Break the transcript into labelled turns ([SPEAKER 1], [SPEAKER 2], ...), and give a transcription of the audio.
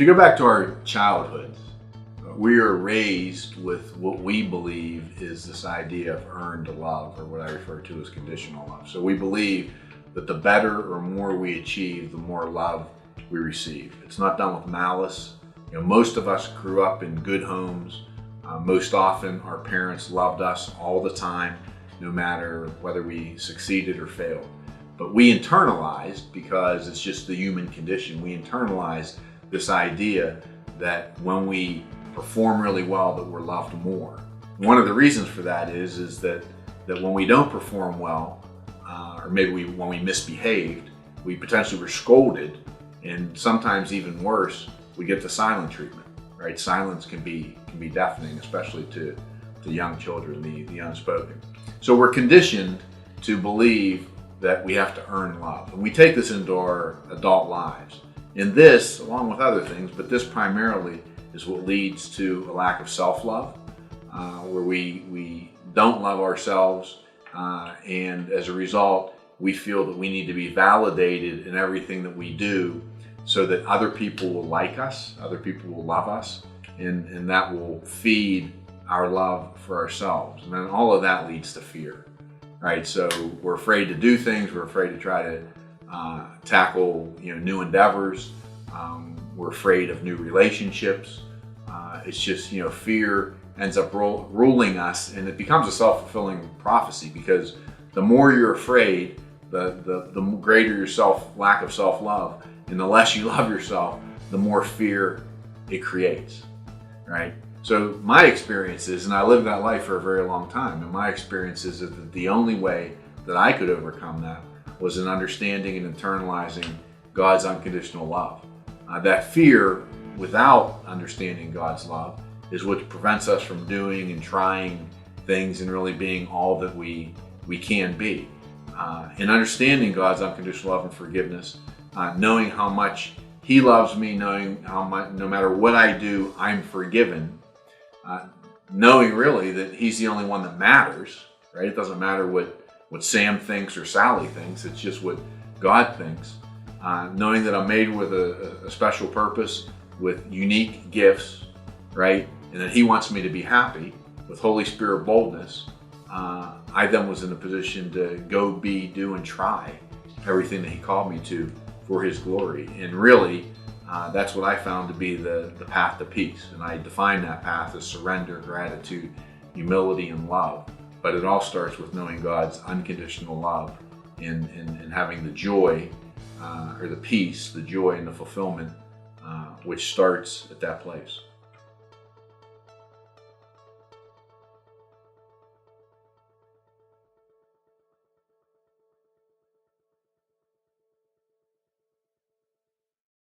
[SPEAKER 1] you go back to our childhood, we are raised with what we believe is this idea of earned love, or what I refer to as conditional love. So we believe that the better or more we achieve, the more love we receive. It's not done with malice. Most of us grew up in good homes. Most often our parents loved us all the time, no matter whether we succeeded or failed. But we internalized, because it's just the human condition, we internalized this idea that when we perform really well, that we're loved more. One of the reasons for that is that when we don't perform well, or maybe when we misbehaved, we potentially were scolded, and sometimes even worse, we get the silent treatment, right? Silence can be deafening, especially to young children, the unspoken. So we're conditioned to believe that we have to earn love, and we take this into our adult lives. And this, along with other things, but this primarily is what leads to a lack of self-love, where we don't love ourselves, and as a result, we feel that we need to be validated in everything that we do so that other people will like us, other people will love us, and that will feed our love for ourselves. And then all of that leads to fear, right? So we're afraid to do things, we're afraid to try to tackle new endeavors, we're afraid of new relationships. It's just, fear ends up ruling us, and it becomes a self-fulfilling prophecy, because the more you're afraid, the greater your lack of self-love, and the less you love yourself, the more fear it creates, right? So my experience is, and I lived that life for a very long time, and my experience is that the only way that I could overcome that was in understanding and internalizing God's unconditional love. That fear, without understanding God's love, is what prevents us from doing and trying things and really being all that we can be. In understanding God's unconditional love and forgiveness, knowing how much He loves me, knowing how much, no matter what I do, I'm forgiven, knowing really that He's the only one that matters, right? It doesn't matter what Sam thinks or Sally thinks, it's just what God thinks. Knowing that I'm made with a special purpose, with unique gifts, right? And that He wants me to be happy with Holy Spirit boldness. I then was in a position to go do and try everything that He called me to for His glory. And really, that's what I found to be the path to peace. And I define that path as surrender, gratitude, humility, and love. But it all starts with knowing God's unconditional love and having the joy, or the peace, the joy and the fulfillment, which starts at that place.